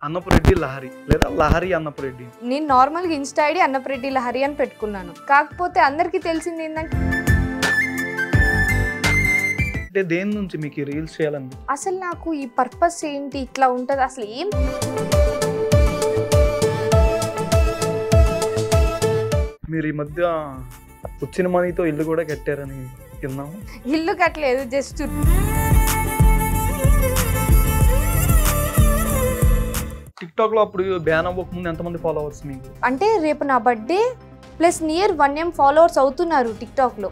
అన్నపురెడ్డి లహరి లేదా లహరి అన్నపురెడ్డి. నేను నార్మల్గా ఇన్స్టా ఐడి అన్నపురెడ్డి లహరి అని పెట్టుకున్నాను. కాకపోతే అందరికీ తెలిసింది ఏంటంటే దేని నుంచి మీకు రీల్స్ చేయాలని అసలు నాకు ఈ పర్పస్ ఏంటి, ఇట్లా ఉంటుంది అసలు ఏం. మీరు ఈ మధ్య వచ్చిన మనీతో ఇల్లు కూడా కట్టారని విన్నాము. ఇల్లు కట్టలేదు, జస్ట్ టిక్ టాక్ లో అప్పుడు బ్యాన్ అవ్వక ముందు ఎంతమంది ఫాలోవర్స్ మీకు? అంటే రేపు నా birthday plus near 1M followers అవుతున్నారు టిక్ టాక్ లో.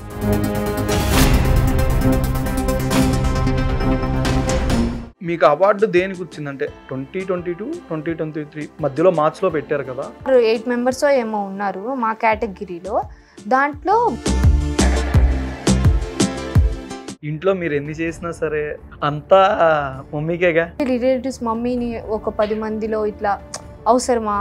మీకు అవార్డు దేనికి వచ్చిందంటే 2022, 2023 మధ్యలో మార్చ్ లో పెట్టారు కదా. 8 మెంబర్స్ ఏమో ఉన్నారు మా కేటగిరీలో. దాంట్లో ఇంట్లో మీరు ఎన్ని చేసినా సరే అంతా మమ్మీకేగా. రిలేటివ్స్ మమ్మీని ఒక 10 మందిలో ఇట్లా అవసరమా,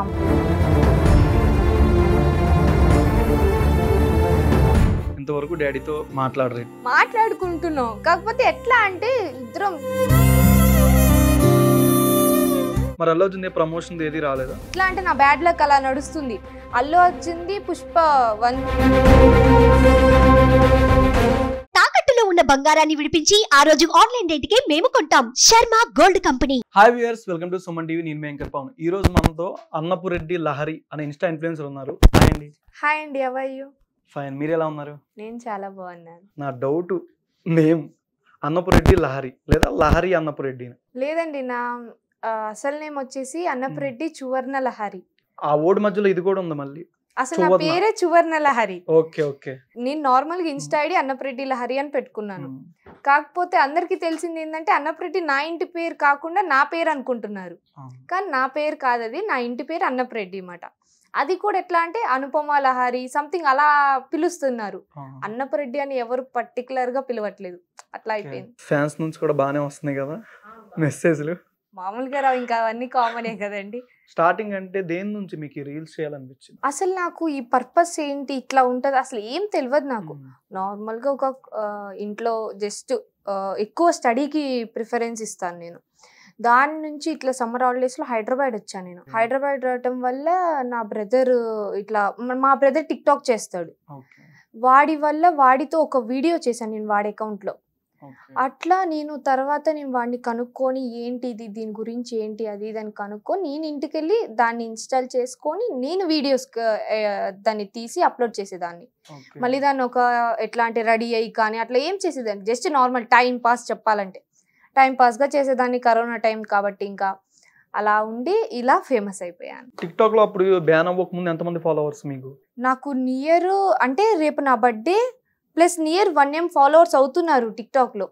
ఇంతవరకు డాడీతో మాట్లాడుకుంటున్నాం. కాకపోతే ఎట్లా అంటే ఇద్దరం. మరి అల్లు అర్జున్ ప్రమోషన్ ఏది రాలేదా? ఎట్లా అంటే నా బ్యాడ్ లక్ అలా నడుస్తుంది. అల్లు అర్జున్ది పుష్ప 1. తాకట్టులో ఉన్న బంగారాన్ని విడిపించి ఆ రోజు ఆన్లైన్ రేటుకే మేము కొంటాం. Sharma gold company. Hi viewers, welcome to Suman TV. నేను యాంకర్ పవన్. ఈ రోజు మనతో అన్నపురెడ్డి లహరి అనే ఇన్స్టా ఇన్ఫ్లుయెన్సర్ ఉన్నారు. హాయ్ అండి. హాయ్ అండి, హౌ ఆర్ యు? ఫైన్, మీరు ఎలా ఉన్నారు? నేను చాలా బాగున్నాను. నా డౌట్, నేమ్ అన్నపురెడ్డి లహరి లేదా లహరి అన్నపురెడ్డి? లేదండి, నా అసలు నేమ్ వచ్చేసి అన్నపురెడ్డి చువర్ణ లహరి. ఆ ఓడి మధ్యలో ఇది కూడా ఉంది మళ్ళీ. అసలు నా పేరే చువర్ణ లహరి. Okay okay. నేను నార్మల్గా ఇన్స్టా ఐడి అన్నపురెడ్డి లహరి అని పెట్టుకున్నాను. కాకపోతే అందరికీ తెలిసింది ఏంటంటే అన్నపురెడ్డి నా ఇంటి పేరు కాకుండా నా పేరు అనుకుంటున్నారు. కానీ నా పేరు కాదు, అది నా ఇంటి పేరు అన్నపురెడ్డి అన్నమాట. అది కూడా ఎట్లా అంటే అనుపమ లహరి సంథింగ్ అలా పిలుస్తున్నారు. అన్నపురెడ్డి అని ఎవరు పర్టికులర్ గా పిలవట్లేదు. అట్లా అయిపోయింది. ఫ్యాన్స్ నుంచి కూడా బాగానే వస్తున్నాయి కదా మెసేజ్లు. మామూలుగా రావు, ఇంకా అవన్నీ కామనే కదండి. స్టార్టింగ్ అంటే దేని నుంచి మీకు రీల్స్ చేయాలనిపించింది? అసలు నాకు ఈ పర్పస్ ఏంటి, ఇట్లా ఉంటుంది అసలు ఏం తెలియదు నాకు. నార్మల్గా ఒక ఇంట్లో జస్ట్ ఎక్కువ స్టడీకి ప్రిఫరెన్స్ ఇస్తాను నేను. దాని నుంచి ఇట్లా సమ్మర్ హాలిడేస్లో హైదరాబాద్ వచ్చాను నేను. హైదరాబాద్ రావటం వల్ల నా బ్రదర్ ఇట్లా, మా బ్రదర్ టిక్ టాక్ చేస్తాడు. వాడి వల్ల వాడితో ఒక వీడియో చేశాను నేను వాడి అకౌంట్లో. అట్లా నేను తర్వాత నేను వాడిని కనుక్కొని ఏంటి ఇది, దీని గురించి ఏంటి అది దాన్ని కనుక్కొని నేను ఇంటికి వెళ్ళి దాన్ని ఇన్స్టాల్ చేసుకొని నేను వీడియోస్ దాన్ని తీసి అప్లోడ్ చేసేదాన్ని. మళ్ళీ దాన్ని ఒక ఎట్లా అంటే రెడీ అయ్యి కానీ అట్లా ఏం చేసేదాన్ని, జస్ట్ నార్మల్ టైం పాస్, చెప్పాలంటే టైం పాస్గా చేసేదాన్ని. కరోనా టైం కాబట్టి ఇంకా అలా ఉండి ఇలా ఫేమస్ అయిపోయాను. టిక్ టాక్ లో అప్పుడు బ్యాన్ అవ్వక ముందు ఎంతమంది ఫాలోవర్స్ మీకు? నాకు నియర్ అంటే రేపు నా birthday plus near 1M followers అవుతున్నారు టిక్ టాక్ లో.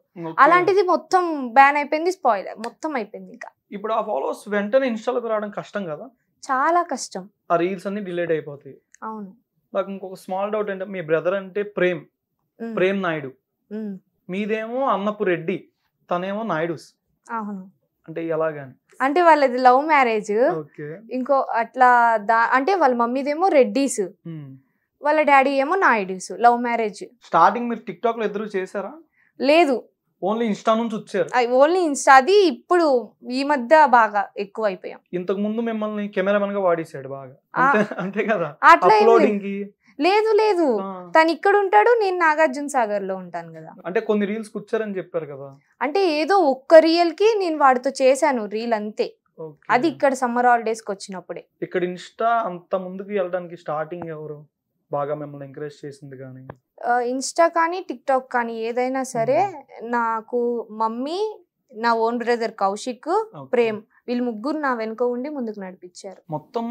అలాంటిది మొత్తం బ్యాన్ అయిపోయింది, స్పాయిల్ మొత్తం అయిపోయింది. ఇంకా ఇప్పుడు ఆ ఫాలోవర్స్ వెంటనే ఇన్స్టాలోకి రావడం కష్టం కదా? చాలా కష్టం. ఆ రీల్స్ అన్ని డిలీట్ అయిపోతాయి. అవును. నాకు ఇంకొక స్మాల్ డౌట్ అంటే, మీ బ్రదర్ అంటే ప్రేమ్ నాయుడు, మీదేమో అన్నపురెడ్డి, తనేమో నాయుడుస్. అవును. అంటే ఎలాగాని? అంటే వాళ్ళది లవ్ మ్యారేజ్. ఇంకో అట్లా అంటే వాళ్ళ మమ్మీదేమో రెడ్డీస్, వాళ్ళ డాడీ ఏమో నాయుడుస్. Love marriage. స్టార్టింగ్ మీరు టిక్ టాక్ లో ఎదురు చేశారా? లేదు, ఓన్లీ ఇన్స్టా నుంచి వచ్చారు. Only insta. అది ఇప్పుడు ఈ మధ్య బాగా ఎక్కువ అయిపోయాం. ఇంతకు ముందు మిమ్మల్ని కెమెరామెన్ గా వాడేసాడు బాగా, అంతే కదా? అట్లా లేదు లేదు, తను ఇక్కడ ఉంటాడు, నేను నాగార్జున సాగర్ లో ఉంటాను కదా. అంటే కొన్ని రీల్స్ కూర్చారని చెప్పారు కదా. అంటే ఏదో ఒక్క రియల్ కి నేను వాడితో చేశాను రీల్, అంతే. అది ఇక్కడ సమ్మర్ హాలిడేస్ కి వచ్చినప్పుడే. ఇక్కడ ఇన్స్టా అంత ముందుకు వెళ్ళడానికి స్టార్టింగ్ ఎవరు బాగా మిమ్మల్ని ఎంకరేజ్ చేసింది? కానీ ఇన్స్టా కానీ టిక్ టాక్ కానీ ఏదైనా సరే నాకు మమ్మీ, నా ఓన్ బ్రదర్ కౌశిక్, ప్రేమ్, వీళ్ళు ముగ్గురు నా వెనుక ఉండి ముందుకు నడిపించారు. మొత్తం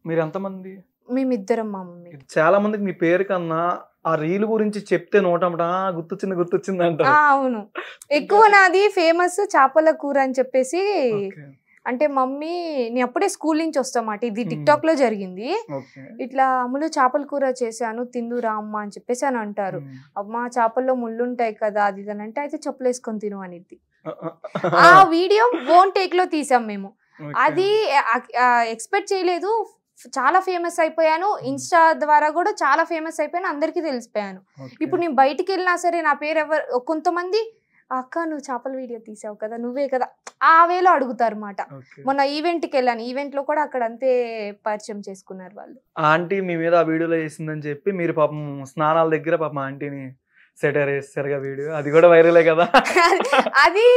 మీరు ఎంతమంది? మేమిద్దరం, మా మమ్మీ. చాలా మందికి మీ పేరు కన్నా ఆ రీల్ గురించి చెప్తే నోటమట గుర్తొచ్చింది అంట. అవును, ఎక్కువ నాది ఫేమస్ చేపల కూర అని చెప్పేసి. అంటే మమ్మీ, నేను అప్పుడే స్కూల్ నుంచి వస్తామాట, ఇది టిక్ టాక్ లో జరిగింది. ఇట్లా అమ్ములు చేపల కూర చేశాను, తిందురా అమ్మ అని చెప్పేసి అని అంటారు. అమ్మా చేపల్లో ముళ్ళు ఉంటాయి కదా అది అని అంటే, అయితే చెప్పులు వేసుకొని తిను అనేది. ఆ వీడియో ఓన్ టేక్ లో తీసాం మేము. అది ఎక్స్పెక్ట్ చేయలేదు. చాలా ఫేమస్ అయిపోయాను. ఇన్స్టా ద్వారా కూడా చాలా ఫేమస్ అయిపోయాను, అందరికీ తెలిసిపోయాను. ఇప్పుడు నేను బయటికి వెళ్ళినా సరే నా పేరు కొంతమంది అక్క నువ్వు చేపల వీడియో తీసావు కదా, నువ్వే కదా, ఆ వేలో అడుగుతారు అన్నమాట. మొన్న ఈవెంట్కి వెళ్ళాను, ఈవెంట్ లో కూడా అక్కడ అంతే పరిచయం చేసుకున్నారు వాళ్ళు. ఆంటీ మీ మీద ఆ వీడియోలో వేసిందని చెప్పి మీరు పాపం స్నానాల దగ్గర పాపం ఆంటీని సెటర్ వేస్తారుగా వీడియో, అది కూడా వైరలే కదా. అది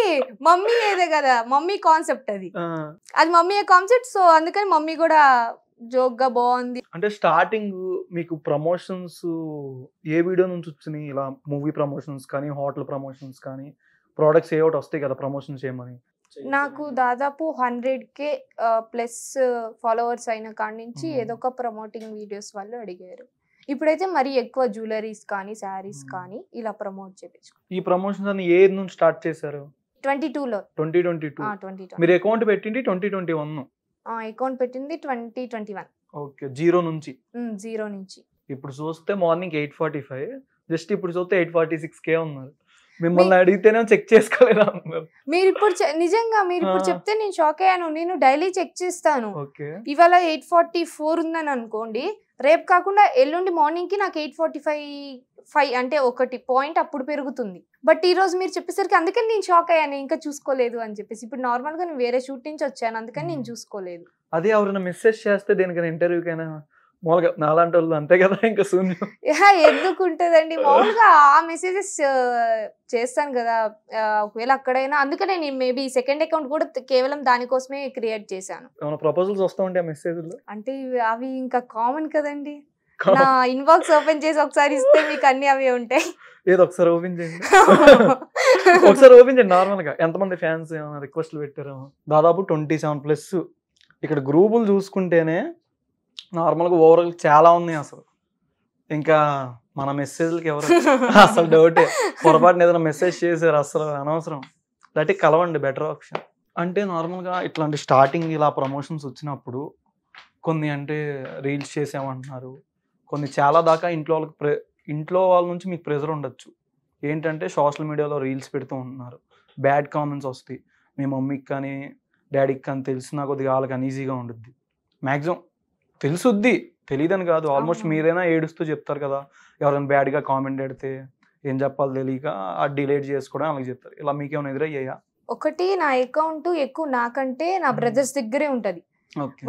మమ్మీ ఏదే కదా, మమ్మీ కాన్సెప్ట్ అది మమ్మీ కాన్సెప్ట్. సో అందుకని మమ్మీ కూడా జోక్ గా బాగుంది. అంటే స్టార్టింగ్ మీకు ప్రమోషన్స్ ఏ వీడియో నుంచి వచ్చినాయి? ఇలా మూవీ ప్రమోషన్స్ కానీ, హోటల్ ప్రమోషన్స్ కానీ, ప్రోడక్ట్స్ ఏ ఒకటి వస్తాయి కదా ప్రమోషన్ చేయమని. నాకు దాదాపు 100K ప్లస్ ఫాలోవర్స్ అయిన కాడి నుంచి ఏదో ఒక ప్రమోటింగ్ వీడియోస్ వాళ్ళు అడిగారు. ఇప్పుడైతే మరి ఎక్కువ జ్యువెలరీస్ కానీ, శారీస్ కానీ ఇలా ప్రమోట్ చేయించు. ఈ ప్రమోషన్స్ అన్ని ఏ నుంచి స్టార్ట్ చేశారు? 2022. 2022 మీరు అకౌంట్ పెట్టింది 2021. అకౌంట్ పెట్టింది 2021. ఓకే, జీరో నుంచి. జీరో నుంచి. ఇప్పుడు చూస్తే మార్నింగ్ 8:45, జస్ట్ ఇప్పుడు చూస్తే 8:46K ఉన్నారు. మిమ్మల్ని అడిగితేనే చెక్ చేసుకోలేదా? మీరు ఇప్పుడు నిజంగా మీరు ఇప్పుడు చెప్తే నేను షాక్ అయ్యాను. నేను డైలీ చెక్ చేస్తాను. ఓకే, ఇవాళ 8:44 ఉందని అనుకోండి, రేపు కాకుండా ఎల్లుండి మార్నింగ్ కి నాకు 8:45 అంటే 1 పాయింట్ అప్పుడు పెరుగుతుంది. బట్ ఈ రోజు మీరు చెప్పేసరికి అందుకని నేను షాక్ అయ్యాను, ఇంకా చూసుకోలేదు అని చెప్పేసి. ఇప్పుడు నార్మల్ గా నేను వేరే షూట్ నుంచి వచ్చాను, అందుకని నేను చూసుకోలేదు. అదే ఎవరైనా మెసేజ్ చేస్తే దేనికైనా ఇంటర్వ్యూకైనా మామూలుగా నాలాంటి వాళ్ళు అంతే కదా, ఇంకా శూన్యం. ఎందుకు ఉంటదండి, మామూలుగా ఆ మెసేజెస్ చేస్తాను కదా ఒకవేళ అక్కడైనా. అందుకనే నేను మేబీ సెకండ్ అకౌంట్ కూడా కేవలం దానికోసమే క్రియేట్ చేశాను. ఏమైనా ప్రపోజల్స్ వస్తూ ఉంటాయి ఆ మెసేజ్లో? అంటే అవి ఇంకా కామన్ కదండి. నా ఇన్బాక్స్ ఓపెన్ చేసి ఒకసారి ఇస్తే మీకు అన్ని అవి ఉంటాయి. ఏదో ఒకసారి ఓపెన్ చేయండి. ఒకసారి ఓపెన్ చేయండి. నార్మల్ గా ఎంతమంది ఫ్యాన్స్ ఏమైనా రిక్వెస్ట్లు పెట్టారు? దాదాపు 27+. ఇక్కడ గ్రూపులు చూసుకుంటేనే నార్మల్గా ఓవరాల్ చాలా ఉన్నాయి అసలు. ఇంకా మన మెసేజ్లకి ఎవరు అసలు డౌటే, పొరపాటున ఏదైనా మెసేజ్ చేశారు అసలు అనవసరం. దట్ కలవండి, బెటర్ ఆప్షన్. అంటే నార్మల్గా ఇట్లాంటి స్టార్టింగ్ ఇలా ప్రమోషన్స్ వచ్చినప్పుడు కొన్ని అంటే రీల్స్ చేసామంటున్నారు, కొన్ని చాలా దాకా ఇంట్లో వాళ్ళ నుంచి మీకు ప్రెజర్ ఉండొచ్చు. ఏంటంటే సోషల్ మీడియాలో రీల్స్ పెడుతూ ఉంటున్నారు, బ్యాడ్ కామెంట్స్ వస్తాయి. మీ మమ్మీకి కానీ డాడీకి కానీ తెలిసినా కొద్దిగా వాళ్ళకి అన్ఈజీగా ఉంటుంది. మ్యాక్సిమం తెలుసుద్ది, తెలియదని కాదు, ఆల్మోస్ట్ మీరైనా ఏడుస్తూ చెప్తారు కదా, ఎవరైనా బ్యాడ్గా కామెంట్ పెడితే ఏం చెప్పాలో తెలియక ఆ డిలీట్ చేసుకోవడం అలాగే చెప్తారు. ఇలా మీకేమైనా ఎదురయ్యాయా? ఒకటి, నా అకౌంట్ ఎక్కువ నాకంటే నా బ్రదర్స్ దగ్గరే ఉంటది,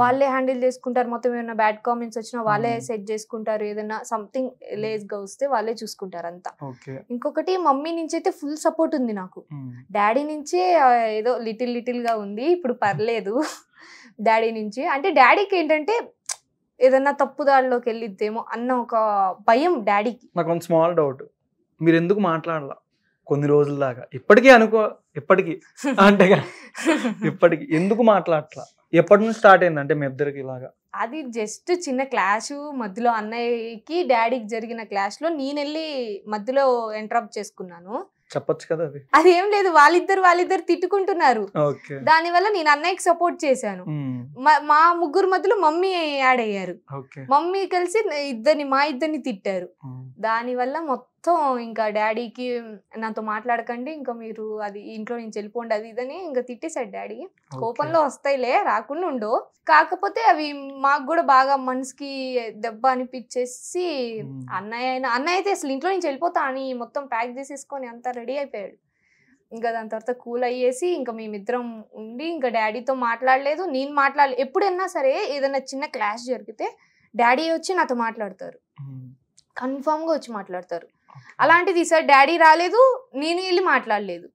వాళ్ళే హ్యాండిల్ చేసుకుంటారు. మొత్తం ఏమైనా బ్యాడ్ కామెంట్స్ వచ్చినా వాళ్ళే సెట్ చేసుకుంటారు, ఏదైనా సంథింగ్ లేజ్ గా వస్తే వాళ్ళే చూసుకుంటారు అంతా. ఇంకొకటి, మమ్మీ నుంచి అయితే ఫుల్ సపోర్ట్ ఉంది నాకు. డాడీ నుంచే ఏదో లిటిల్ గా ఉంది, ఇప్పుడు పర్లేదు. డాడీ నుంచి అంటే డాడీకి ఏంటంటే ఏదన్నా తప్పుదారిలోకి వెళ్ళిద్దేమో అన్న ఒక భయం డాడీకి. నాకు కొంచెం స్మాల్ డౌట్, మీరు ఎందుకు మాట్లాడాల కొన్ని రోజుల దాకా? ఇప్పటికీ అంటే ఇప్పటికి ఎందుకు మాట్లాడట్లా? ఎప్పటి నుంచి స్టార్ట్ అయింది అంటే మీ ఇద్దరికి ఇలాగా? అది జస్ట్ చిన్న క్లాష్ మధ్యలో, అన్నయ్యకి డాడీకి జరిగిన క్లాష్ లో నేను వెళ్ళి మధ్యలో ఎంటరప్ట్ చేసుకున్నాను. చెప్పొచ్చు కదా అది. అదేం లేదు, వాళ్ళిద్దరు తిట్టుకుంటున్నారు, దానివల్ల నేను అన్నయ్యకి సపోర్ట్ చేశాను. మా ముగ్గురు మధ్యలో మమ్మీ యాడ్ అయ్యారు, మమ్మీ కలిసి మా ఇద్దరిని తిట్టారు. దానివల్ల మొత్తం ఇంకా డాడీకి నాతో మాట్లాడకండి, ఇంకా మీరు అది ఇంట్లో నుంచి వెళ్ళిపోండి అది ఇదని ఇంకా తిట్టేశాడు డాడీ. కోపంలో వస్తాయిలే, రాకుండా ఉండో, కాకపోతే అవి మాకు కూడా బాగా మనసుకి దెబ్బ అనిపించేసి అన్నయ్య అయితే అసలు ఇంట్లో నుంచి వెళ్ళిపోతా అని మొత్తం ప్యాక్ చేసేసుకొని అంతా రెడీ అయిపోయాడు. ఇంకా దాని తర్వాత కూల్ అయ్యేసి ఇంకా మేమిద్దరం ఉండి ఇంకా డాడీతో మాట్లాడలేదు, నేను మాట్లాడలేదు. ఎప్పుడైనా సరే ఏదైనా చిన్న క్లాష్ జరిగితే డాడీ వచ్చి నాతో మాట్లాడతారు, కన్ఫామ్ గా వచ్చి మాట్లాడతారు. అలాంటిది ఈసారి డాడీ రాలేదు, నేను వెళ్ళి మాట్లాడలేదు.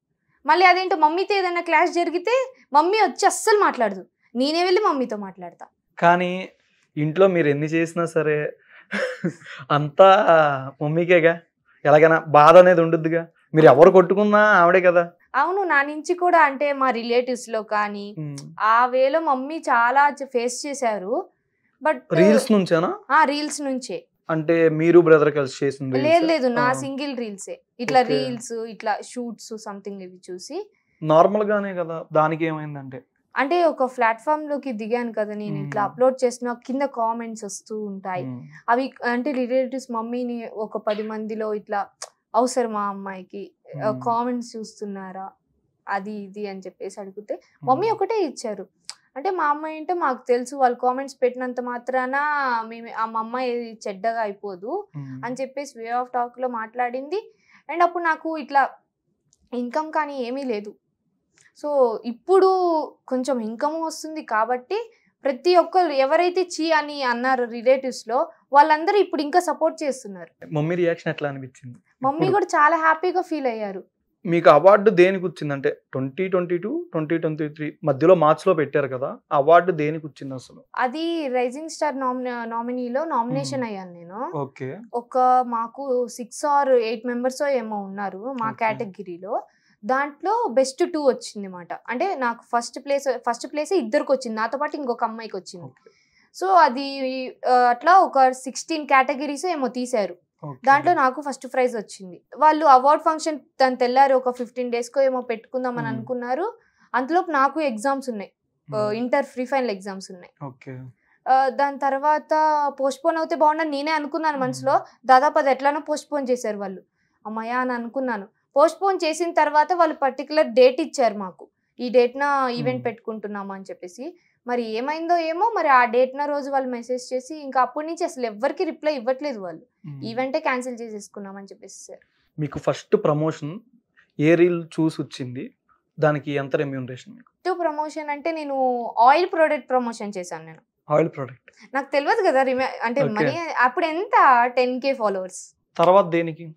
మళ్ళీ అదేంటో మమ్మీతో ఏదైనా క్లాష్ జరిగితే మమ్మీ వచ్చి అస్సలు మాట్లాడదు, నేనే వెళ్ళి మమ్మీతో మాట్లాడతా. కానీ ఇంట్లో మీరు ఎన్ని చేసినా సరే అంతా మమ్మీకేగా, ఎలాగైనా బాధ అనేది ఉండదుగా. మీరు ఎవరు కొట్టుకున్నా ఆవిడే కదా. అవును, నా నుంచి కూడా అంటే మా రిలేటివ్స్ లో కానీ ఆ వేలో మమ్మీ చాలా ఫేస్ చేశారు. But reels నుంచేనా? రీల్స్ నుంచే. అంటే మీరు బ్రదర్ కలిసి చేసింది? లేదు, నా సింగిల్ రీల్సే. ఇట్లా రీల్స్, ఇట్లా షూట్స్ సంథింగ్ ఇవి చూసి నార్మల్ గానే కదా. దానికి ఏమైందంటే అంటే ఒక ప్లాట్ఫామ్ లోకి దిగాను కదా నేను, ఇట్లా అప్లోడ్ చేసిన కింద కామెంట్స్ వస్తూ ఉంటాయి. అవి అంటే రిలేటివ్స్ మమ్మీని ఒక 10 మందిలో ఇట్లా అవసరం మా అమ్మాయికి కామెంట్స్ చూస్తున్నారా అది ఇది అని చెప్పేసి అడిగితే మమ్మీ ఒకటే ఇచ్చారు. అంటే మా అమ్మాయి అంటే మాకు తెలుసు, వాళ్ళు కామెంట్స్ పెట్టినంత మాత్రాన మేము మా అమ్మాయి చెడ్డగా అయిపోదు అని చెప్పేసి వే ఆఫ్ టాక్ లో మాట్లాడింది. అండ్ అప్పుడు నాకు ఇట్లా ఇన్కమ్ కానీ ఏమీ లేదు. సో ఇప్పుడు కొంచెం ఇన్కమ్ వస్తుంది కాబట్టి ప్రతి ఒక్కరు ఎవరైతే చీ అని అన్నారు రిలేటివ్స్లో వాళ్ళందరూ ఇప్పుడు ఇంకా సపోర్ట్ చేస్తున్నారు. మమ్మీ రియాక్షన్ ఎట్లా అనిపించింది? మమ్మీ కూడా చాలా హ్యాపీగా ఫీల్ అయ్యారు. మీకు అవార్డు దేనికి వచ్చింది? అంటే 2022 2023 మధ్యలో మార్చ్లో పెట్టారు కదా, అవార్డు దేనికి వచ్చింది అసలు? అది రైజింగ్ స్టార్ నామినీలో నామినేషన్ అయ్యాను నేను. ఓకే. ఒక మాకు 6 or 8 మెంబర్స్ ఏమో ఉన్నారు మా కేటగిరీలో. దాంట్లో బెస్ట్ 2 వచ్చింది మాట. అంటే నాకు ఫస్ట్ ప్లేస్ ఇద్దరికి వచ్చింది, నాతో పాటు ఇంకొక అమ్మాయికి వచ్చింది. సో అది అట్లా ఒక 16 కేటగిరీస్ ఏమో తీశారు. దాంట్లో నాకు ఫస్ట్ ప్రైజ్ వచ్చింది. వాళ్ళు అవార్డ్ ఫంక్షన్ దాని తెల్లారు ఒక 15 daysకో ఏమో పెట్టుకుందామని అనుకున్నారు. అంతలోపు నాకు ఎగ్జామ్స్ ఉన్నాయి, ఇంటర్ ప్రీ ఫైనల్ ఎగ్జామ్స్ ఉన్నాయి. దాని తర్వాత పోస్ట్పోన్ అవుతే బాగుండని నేనే అనుకున్నాను మనసులో. దాదాపు అది ఎట్లానో పోస్ట్పోన్ చేశారు వాళ్ళు. అమ్మయ్య అని అనుకున్నాను. పోస్ట్పోన్ చేసిన తర్వాత వాళ్ళు పర్టికులర్ డేట్ ఇచ్చారు మాకు, ఈ డేట్న ఈవెంట్ పెట్టుకుంటున్నాము అని చెప్పేసి. మరి ఏమైందో ఏమో, మరి ఆ డేట్న రోజు వాళ్ళు మెసేజ్ చేసి ఇంకా అప్పటి నుంచి అసలు ఎవరికి రిప్లై ఇవ్వట్లేదు వాళ్ళు. ఈవెంటే క్యాన్సిల్ చేసేసుకున్నామని చెప్పేసి. సార్ మీకు ఫస్ట్ ప్రమోషన్ ఏ రీల్ చూసి వచ్చింది? దానికి ఎంత రెమ్యూనరేషన్? ఫస్ట్ ప్రమోషన్ అంటే నేను ఆయిల్ ప్రోడక్ట్ ప్రమోషన్ చేశాను. నేను ఆయిల్ ప్రోడక్ట్ నాకు తెలియదు కదా అంటే మనీ అప్పుడు ఎంత 10K ఫాలోవర్స్. తర్వాత దేనికి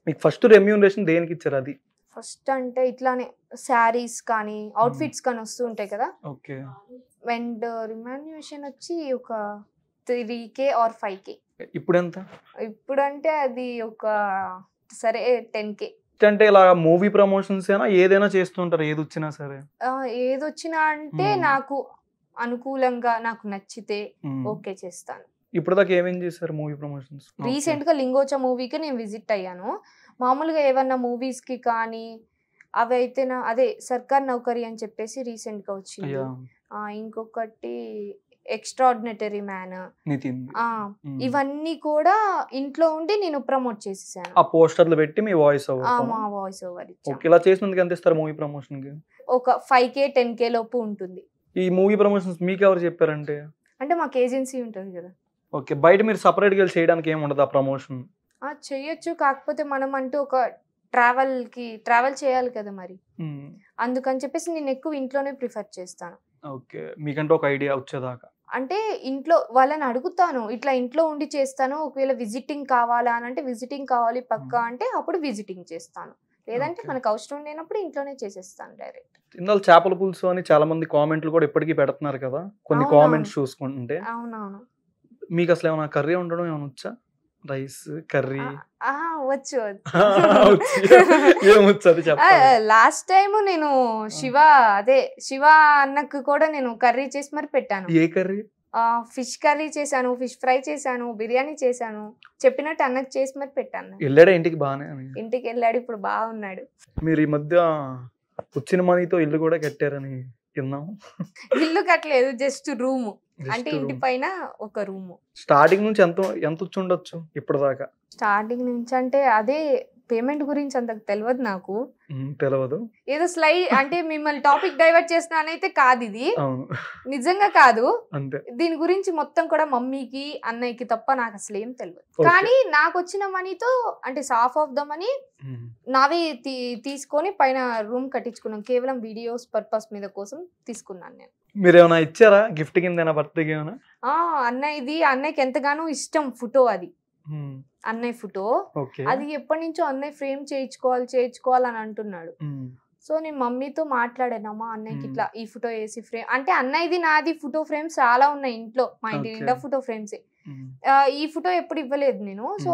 మీకు ఫస్ట్ రెమ్యూనరేషన్ దేనికి ఇచ్చారు? అది ఫస్ట్ అంటే ఇట్లానే శారీస్ కానీ అవుట్ఫిట్స్ కానీ వస్తూ ఉంటాయి కదా. ఓకే. అండ్ రెమ్యూనరేషన్ వచ్చి ఒక 3K or 5K. ఇప్పుడు ఎంత? ఇప్పుడు అంటే అది ఒక సరే 10K. అంటే ఇలా మూవీ ప్రమోషన్స్ అయినా ఏదైనా చేస్తుంటారు, ఏది వచ్చినా సరే? ఏదొచ్చినా అంటే నాకు అనుకూలంగా నాకు నచ్చితే ఓకే చేస్తాను. ఇప్పుడు దాకా ఏమేం చేశారు మూవీ ప్రమోషన్స్? రీసెంట్ గా లింగోచా మూవీకి నేను విజిట్ అయ్యాను. మామూలుగా ఏమన్నా మూవీస్ కి కానీ అవి అయితే అదే సర్కార్ నౌకరీ అని చెప్పేసి రీసెంట్ గా వచ్చింది. ఇంకొకటి ఎక్స్ట్రాడినరీ మ్యాన్, ఇవన్నీ కూడా ఇంట్లో ఉండి నేను ప్రమోట్ చేసేసాను. ఆ పోస్టర్లు పెట్టి మీ వాయిస్ ఓవర్? మా వాయిస్ ఓవర్ ఓకే. ఇలా చేసినందుకు ఎంత ఇస్తారు మూవీ ప్రమోషన్ కి? ఒక 5K 10K లోపు ఉంటుంది. ఈ మూవీ ప్రమోషన్స్ మీకు ఎవరు చెప్పారంటే? అంటే మాకు ఏజెన్సీ ఉంటుంది కదా. ఓకే. బయట మీరు సపరేట్ గా చేయడానికి ఏమి ఉండదు ఆ ప్రమోషన్? చేయొచ్చు, కాకపోతే మనం అంటూ ఒక ట్రావెల్ చేయాలి కదా మరి, అందుకని చెప్పేసి నేను ఎక్కువ ఇంట్లోనే ప్రిఫర్ చేస్తాను. ఓకే. మీకంటే ఒక ఐడియా వచ్చేదాకా అంటే ఇంట్లో వాళ్ళని అడుగుతాను, ఇట్లా ఇంట్లో ఉండి చేస్తాను. ఒకవేళ విజిటింగ్ కావాలా అని అంటే విజిటింగ్ కావాలి పక్కా అంటే అప్పుడు విజిటింగ్ చేస్తాను, లేదంటే మనకు అవసరం లేనప్పుడు ఇంట్లోనే చేసేస్తాను డైరెక్ట్. ఇందులో చేపల పులుసు అని చాలా మంది కామెంట్లు కూడా ఇప్పటికీ పెడుతున్నారు కదా, కొన్ని కామెంట్స్ చూసుకుంటుంటే. అవునవును. మీకు అసలు ఏమైనా కర్రీ ఉండడం ఏమైనా వచ్చా? Rice curry? వచ్చు. లాస్ట్ టైం నేను శివ అన్నకు కూడా నేను కర్రీ చేసి మరి పెట్టాను. ఏ కర్రీ? ఫిష్ కర్రీ చేశాను, ఫిష్ ఫ్రై చేశాను, బిర్యానీ చేశాను. చెప్పినట్టు అన్నకు చేసి మరి పెట్టాను. వెళ్ళాడా ఇంటికి? బాగానే ఇంటికి వెళ్ళాడు, ఇప్పుడు బాగున్నాడు. మీరు ఈ మధ్య వచ్చిన మనీతో ఇల్లు కూడా కట్టారని విన్నాము. ఇల్లు కట్టలేదు, జస్ట్ రూమ్, అంటే ఇంటి పైన ఒక రూమ్. స్టార్టింగ్ నుంచి ఎంత వచ్చి ఉండొచ్చు ఇప్పటిదాకా? స్టార్టింగ్ నుంచి అంటే అదే పేమెంట్ గురించి అంత తెలియదు నాకు. తెలియదు, ఏదో అంటే మిమ్మల్ని టాపిక్ డైవర్ట్ చేస్తున్నానైతే కాదు, ఇది నిజంగా కాదు. దీని గురించి మొత్తం కూడా మమ్మీకి అన్నయ్యకి తప్ప నాకు అసలు ఏం తెలియదు. కానీ నాకు వచ్చిన మనీతో అంటే హాఫ్ ఆఫ్ ద మనీ నావే తీసుకొని పైన రూమ్ కట్టించుకున్నాను. కేవలం వీడియోస్ పర్పస్ మీద కోసం తీసుకున్నాను నేను. మీరు ఏమైనా ఇచ్చారా గిఫ్ట్ కింద బర్త్డేకి? అన్నయ్యకి ఎంతగానో ఇష్టం ఫోటో, అది అన్నయ్య ఫోటో. అది ఎప్పటి నుంచో అన్నయ్య ఫ్రేమ్ చేయించుకోవాలి అని అంటున్నాడు. సో నేను మమ్మీతో మాట్లాడానమ్మా, అన్నయ్యకి ఇట్లా ఈ ఫోటో వేసి ఫ్రేమ్ అంటే అన్నయ్యది నాది ఫోటో ఫ్రేమ్స్ చాలా ఉన్నాయి ఇంట్లో, మా ఇంటి నిండా ఫోటో ఫ్రేమ్స్. ఈ ఫోటో ఎప్పుడు ఇవ్వలేదు నేను. సో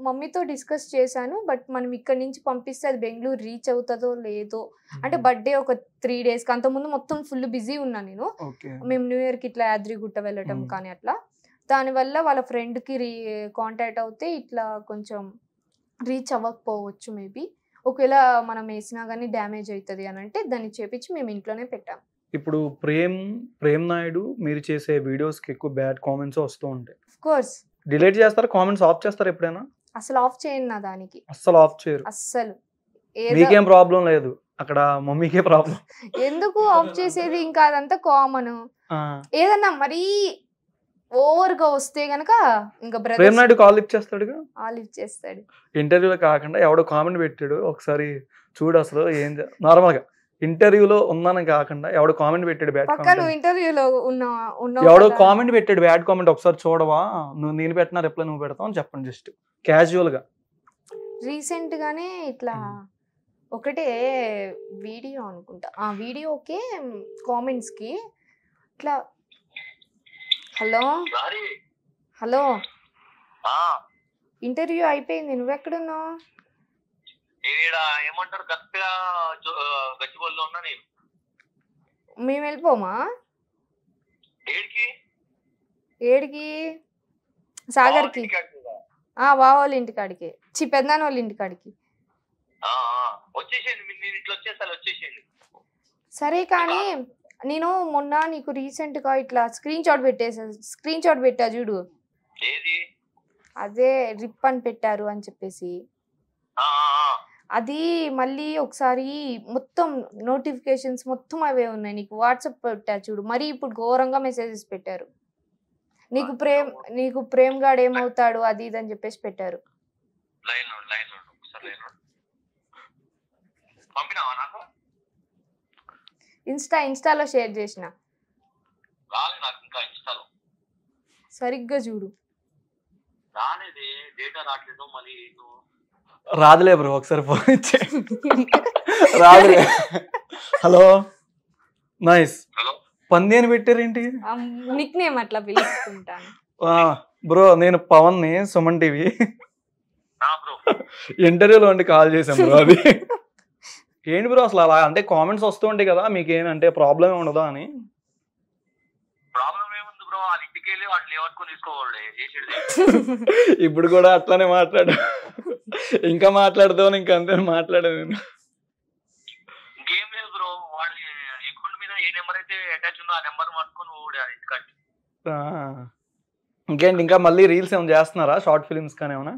మమ్మీతో డిస్కస్ చేశాను, బట్ మనం ఇక్కడ నుంచి పంపిస్తే అది బెంగళూరు రీచ్ అవుతుందో లేదో. అంటే బర్త్డే ఒక 3 days అంతకుముందు మొత్తం ఫుల్ బిజీ ఉన్నా నేను. మేము న్యూ ఇయర్ కి ఇట్లా యాద్రిగుట్ట వెళ్ళటం కానీ అట్లా, దానివల్ల వాళ్ళ ఫ్రెండ్కి కాంటాక్ట్ అవుతే ఇట్లా కొంచెం రీచ్ అవ్వకపోవచ్చు మేబీ. ఒకవేళ మనం వేసినా కానీ డ్యామేజ్ అవుతుంది అని అంటే దాన్ని చేపించి మేము ఇంట్లోనే పెట్టాం. ఇప్పుడు ప్రేమ్ నాయుడు మీరు చేసే వీడియోస్ కి ఎక్కువ బ్యాడ్ కామెంట్స్ వస్తూ ఉంటాయి. ఆఫ్ కోర్స్ డిలీట్ చేస్తారా? కామెంట్స్ ఆఫ్ చేస్తారా ఎప్పుడైనా? అసలు ఆఫ్ చేయను నా దానికి. అసలు ఆఫ్ చేయరు? అస్సలు. మీకేం ప్రాబ్లం లేదు, అక్కడ మమ్మీకే ప్రాబ్లం. ఎందుకు ఆఫ్ చేసేది? ఇంకా అదంతా కామన్. ఏదన్నా మరీ ఓవర్ గా వస్తే గనక ఇంకా ప్రేమ్ నాయుడు కాల్ లిఫ్ట్ చేస్తాడుగా. లిఫ్ట్ చేస్తాడు. ఇంటర్వ్యూలో కాకుండా ఎవడో కామెంట్ పెట్టాడు ఒకసారి, చూడు అసలు ఏం నార్మల్ గా ఇంటర్వ్యూలో ఉన్నాను కాకుండా ఎవడో కామెంట్ పెట్టాడు బ్యాడ్ పక్క కామెంట్ నువ్వు ఇంటర్వ్యూలో ఉన్నావు ఎవడో కదా. కామెంట్ పెట్టాడు బ్యాడ్ కామెంట్ ఒకసారి చూడవా నేను పెట్టినా రిప్లై నువ్వు పెడతావు అని చెప్పండి జస్ట్ క్యాజువల్ గా. రీసెంట్ గానే ఇట్లా ఒకటే వీడియో అనుకుంటా ఆ వీడియోకి కామెంట్స్ కి ఇట్లా హలో హలో ఇంటర్వ్యూ అయిపోయింది నువ్వెక్కడున్నావు? ఏమంటారు కరెక్ట్ గా గచ్చిబోల్లో ఉన్నా నేను. మేము వెళ్ళిపోమా? ఏడికి? సాగర్కి. బావ వాళ్ళ ఇంటికాడికి, పెద్దనాన్న వాళ్ళ ఇంటికాడికి. వచ్చేసేయండి, నేను ఇట్లా వచ్చేసేయండి. సరే కానీ నేను మొన్న నీకు రీసెంట్ గా ఇట్లా స్క్రీన్ షాట్ పెట్టా చూడు, అదే రిప్ అని పెట్టారు అని చెప్పేసి. అది మళ్ళీ ఒకసారి మొత్తం నోటిఫికేషన్స్ మొత్తం అవే ఉన్నాయి. నీకు వాట్సాప్ పెట్టా చూడు, మరి ఇప్పుడు ఘోరంగా మెసేజెస్ పెట్టారు. నీకు ప్రేమ్ గాడు ఏమవుతాడు అది ఇది అని చెప్పేసి పెట్టారు. ఇన్స్టాలో షేర్ చేసిన, సరిగ్గా చూడు. రాదులే బ్రో, ఒకసారి ఫోన్ ఇచ్చే. రాదులే. Hello nice. పంది అని పెట్టారేంటి? నిక్ నేమ్ అట్లా పిలుచుకుంటాను బ్రో. నేను పవన్ ని, సుమన్ టీవీ ఇంటర్వ్యూలో ఉండి కాల్ చేశాను బ్రో. అది ఏంటి బ్రో అసలు అలా అంటే కామెంట్స్ వస్తూ ఉంటాయి కదా, మీకు ఏమంటే ప్రాబ్లం ఉండదా అని? ఇప్పుడు కూడా అట్లానే మాట్లాడు, ఇంకా మాట్లాడదాం, ఇంకా అంతే మాట్లాడా నేను. ఇంకేం లేదు బ్రో, వాడి అకౌంట్ మీద ఏ నెంబర్ అయితే అటాచ్ ఉందో ఆ నెంబర్ పట్టుకొని ఇంకేంటి, ఇంకా మళ్ళీ రీల్స్ ఏమైనా చేస్తున్నారా? షార్ట్ ఫిలిమ్స్ కానీ ఏమైనా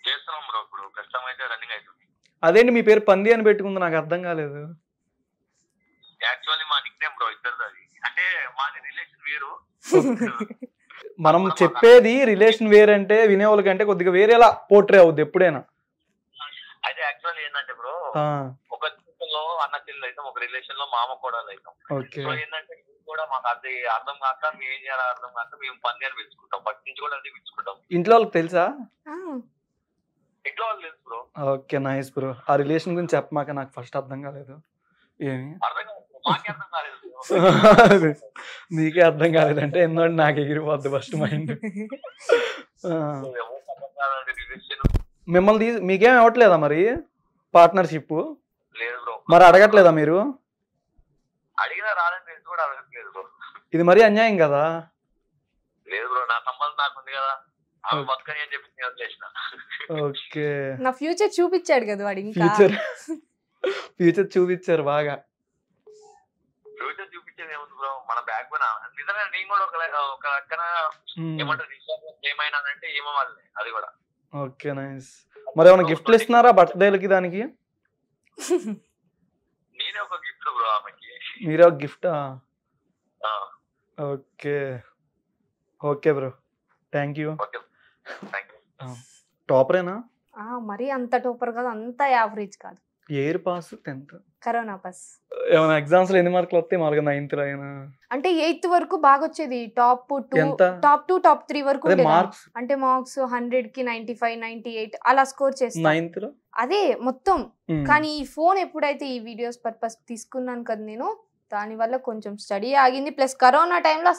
చేస్తున్నాం బ్రో. ఇప్పుడు ప్రస్తుతం అయితే రన్నింగ్ అవుతుంది. అదేంటి మీ పేరు పంది అని పెట్టుకుంది, నాకు అర్థం కాలేదు. యాక్చువల్లీ మా నిక్ నేమ్ బ్రో ఇద్దరిది. అది అంటే మాది రిలేషన్ వేరు. మనం చెప్పేది రిలేషన్ వేరంటే వినేవాళ్ళ కంటే కొద్దిగా వేరేలా పోర్ట్రే అవుద్ది ఎప్పుడైనా. అయితే యాక్చువల్లీ ఏంటంటే బ్రో, ఒక రిలేషన్ లో అన్న చెల్లెలు అవుతాం, ఒక రిలేషన్ లో మామ కోడలు అవుతాం. సో ఏంటంటే కూడా మాకు అది అర్థం కాక మేము ఏం చేయాలో అర్థం కాక మేము పంది అని పిలుచుకుంటాం. ఫస్ట్ నుంచి కూడా అది పిలుచుకుంటాం. ఇంట్లో వాళ్ళకి తెలుసా? ఇంట్లో వాళ్ళు తెలుసు బ్రో. Okay nice bro. ఆ రిలేషన్ గురించి చెప్పమాక, నాకు ఫస్ట్ అర్థం కాలేదు. ఏమి అర్థం కాలేదు, మాకే అర్థం కాలేదు. నీకే అర్థం కాలేదంటే ఎన్నో నాకు ఎగిరిపోద్ది ఫస్ట్ మైండ్. మిమ్మల్ని మీకేం ఇవ్వట్లేదా మరి పార్ట్నర్షిప్? లేదు బ్రో. మరి అడగట్లేదా మీరు? అడిగినా రాదని తెలిసి కూడా అడగట్లేదు బ్రో. ఇది మరీ అన్యాయం కదా. లేదు బ్రో, నా సంబంధం నాకు ఉంది కదా, ఆమె బతకని అని చెప్పి వదిలేసిన. ఓకే. నా ఫ్యూచర్ చూపించాడు కదా వాడు. ఇంకా ఫ్యూచర్ చూపించారు బాగా. ఫ్యూచర్ చూపించేది ఏముంది బ్రో, మన బ్యాక్ బోన్. నిజంగా నేను కూడా ఒక లెక్కన ఏమంటారు ఏమైనానంటే ఏమో వాళ్ళని, అది కూడా. Okay nice. మరి ఏమైనా గిఫ్ట్లు ఇస్తున్నారా బర్త్డేలకి దానికి? నేనే ఒక గిఫ్ట్ బ్రో ఆమెకి. మీరే ఒక గిఫ్టా? Okay okay bro, thank you. టాపరేనా? మరి అంత టాపర్ కాదు, అంత యావరేజ్ కాదు. Air pass 10th, corona pass. ఏమైనా ఎగ్జామ్స్ లో ఎన్ని మార్కులు వస్తాయి మామూలుగా? 9th లో అయినా అంటే 8th వరకు బాగా వచ్చేది. టాప్ 2 టాప్ 3 వరకు మార్క్స్. అంటే మార్క్స్ 100 కి 95 98 అలా స్కోర్ చేస్తాను 9th లో. అదే మొత్తం. కానీ ఈ ఫోన్ ఎప్పుడైతే ఈ వీడియోస్ పర్పస్ తీసుకున్నాను కదా నేను, దాని వల్ల కొంచెం స్టడీ ఆగింది. ప్లస్ కరోనా టైంలో